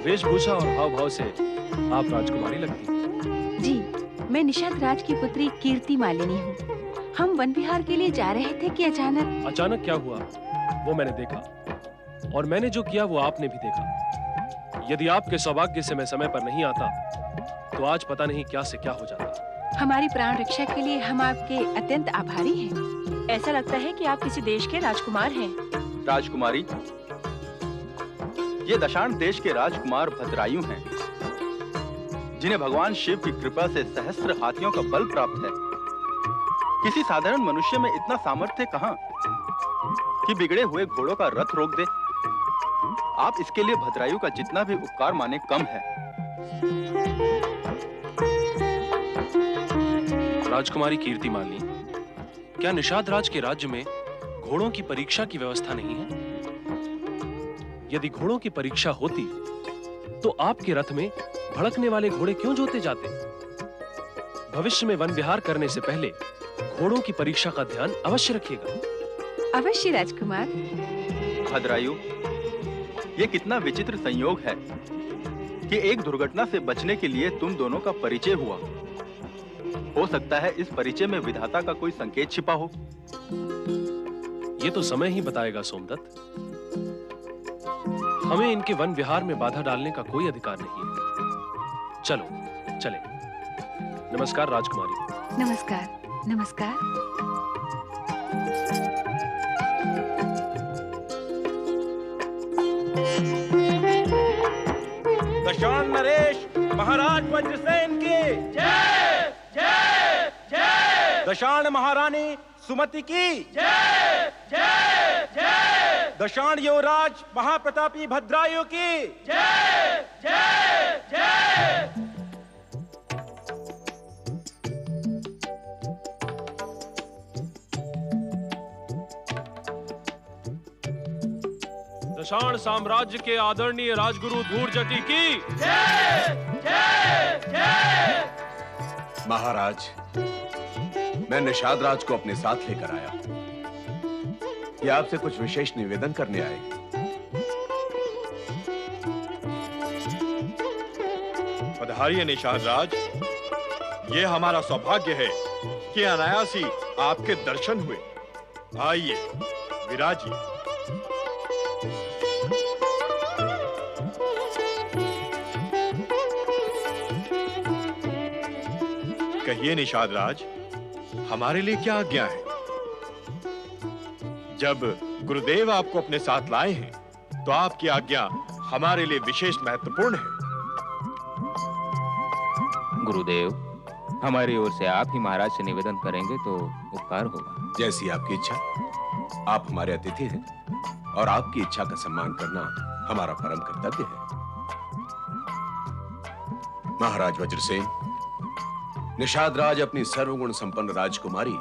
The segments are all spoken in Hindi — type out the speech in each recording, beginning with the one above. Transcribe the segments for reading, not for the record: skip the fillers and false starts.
वेशभूषा और हाव भाव से आप राजकुमारी लगती हैं। जी, मैं निषाद राज की पुत्री कीर्ति मालिनी हूँ। हम वन विहार के लिए जा रहे थे कि अचानक क्या हुआ वो मैंने देखा, और मैंने जो किया वो आपने भी देखा। यदि आपके सौभाग्य से मैं समय पर नहीं आता तो आज पता नहीं क्या से क्या हो जाता। हमारी प्राण रक्षा के लिए हम आपके अत्यंत आभारी हैं। ऐसा लगता है कि आप किसी देश के राजकुमार हैं। राजकुमारी, ये दशाण देश के राजकुमार भद्रायु हैं, जिन्हें भगवान शिव की कृपा से सहस्त्र हाथियों का बल प्राप्त है। किसी साधारण मनुष्य में इतना सामर्थ्य कहाँ कि बिगड़े हुए घोड़ों का रथ रोक दे। आप इसके लिए भद्रायु का जितना भी उपकार माने कम है। राजकुमारी कीर्ति मालिनी, क्या निषाद राज के राज्य में घोड़ों की परीक्षा की व्यवस्था नहीं है? यदि घोड़ों की परीक्षा होती तो आपके रथ में भड़कने वाले घोड़े क्यों जोते जाते? भविष्य में वन विहार करने से पहले घोड़ों की परीक्षा का ध्यान अवश्य रखिएगा। अवश्य राजकुमार। भद्रायु, ये कितना विचित्र संयोग है कि एक दुर्घटना से बचने के लिए तुम दोनों का परिचय हुआ। हो सकता है इस परिचय में विधाता का कोई संकेत छिपा हो। ये तो समय ही बताएगा सोमदत्त। हमें इनके वन विहार में बाधा डालने का कोई अधिकार नहीं है। चलो चले। नमस्कार राजकुमारी। नमस्कार। नमस्कार। दशाण नरेश महाराज वज्रसेन की जय जय जय। दशाण महारानी सुमति की जय जय जय। दशाण युवराज महाप्रतापी भद्रायु की जय जय जय। दशाण साम्राज्य के आदरणीय राजगुरु धूर्जटी की जय जय जय। महाराज, मैं निषाद राज को अपने साथ लेकर आया। ये आपसे कुछ विशेष निवेदन करने आए। पधारिए निषाद राज। ये हमारा सौभाग्य है कि अनायास ही आपके दर्शन हुए। आइए विराजिए। कहिए निषाद राज, हमारे लिए क्या आज्ञा है? जब गुरुदेव आपको अपने साथ लाए हैं तो आपकी आज्ञा हमारे लिए विशेष महत्वपूर्ण है। गुरुदेव, हमारी ओर से आप ही महाराज से निवेदन करेंगे तो उपकार होगा। जैसी आपकी इच्छा। आप हमारे अतिथि हैं और आपकी इच्छा का सम्मान करना हमारा परम कर्तव्य है। महाराज वज्रसेन, निषाद राज अपनी सर्वगुण संपन्न राजकुमारी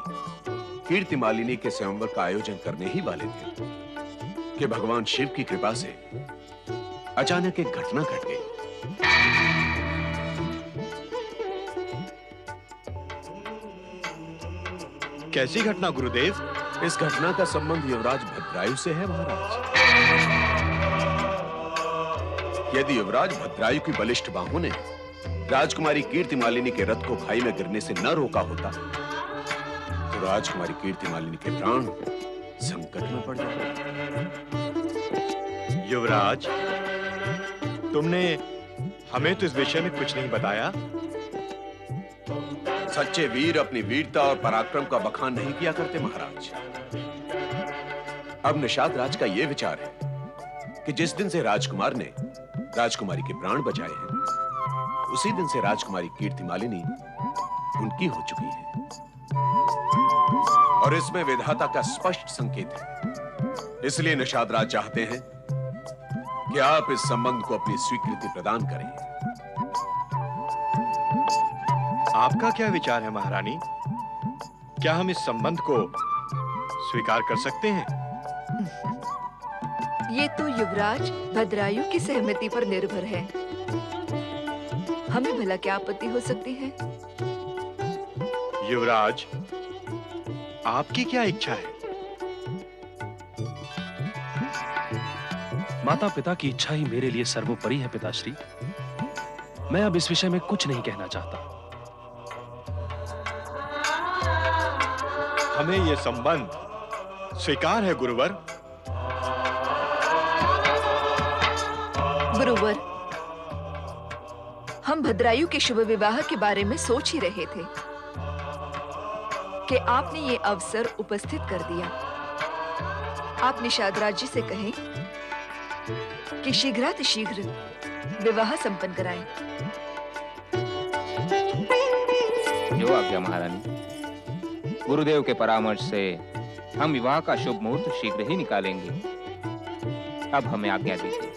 कीर्ति मालिनी के स्वयंवर का आयोजन करने ही वाले थे कि भगवान शिव की कृपा से अचानक एक घटना घट गई। कैसी घटना गुरुदेव? इस घटना का संबंध युवराज भद्रायु से है महाराज। यदि युवराज भद्रायु की बलिष्ठ बाहों ने राजकुमारी कीर्ति मालिनी के रथ को खाई में गिरने से न रोका होता तो राजकुमारी कीर्ति मालिनी के प्राण संकट में पड़ जाते। युवराज, तुमने हमें तो इस विषय में कुछ नहीं बताया। सच्चे वीर अपनी वीरता और पराक्रम का बखान नहीं किया करते महाराज। अब निषाद राज का यह विचार है कि जिस दिन से राजकुमार ने राजकुमारी के प्राण बचाए हैं, उसी दिन से राजकुमारी कीर्ति मालिनी उनकी हो चुकी है और इसमें विधाता का स्पष्ट संकेत है। इसलिए निषाद राज चाहते हैं कि आप इस संबंध को अपनी स्वीकृति प्रदान करें। आपका क्या विचार है महारानी? क्या हम इस संबंध को स्वीकार कर सकते हैं? ये तो युवराज भद्रायु की सहमति पर निर्भर है। हमें भला क्या आपत्ति हो सकती है? युवराज, आपकी क्या इच्छा है? माता पिता की इच्छा ही मेरे लिए सर्वोपरि है पिताश्री। मैं अब इस विषय में कुछ नहीं कहना चाहता। हमें ये संबंध स्वीकार है गुरुवर। गुरुवर, हम भद्रायु के शुभ विवाह के बारे में सोच ही रहे थे कि आपने ये अवसर उपस्थित कर दिया। आप निषाद राज जी से कहें कि शीघ्रातिशीघ्र विवाह संपन्न कराएं। जो आज्ञा महारानी। गुरुदेव के परामर्श से हम विवाह का शुभ मुहूर्त शीघ्र ही निकालेंगे। अब हमें आज्ञा दीजिए।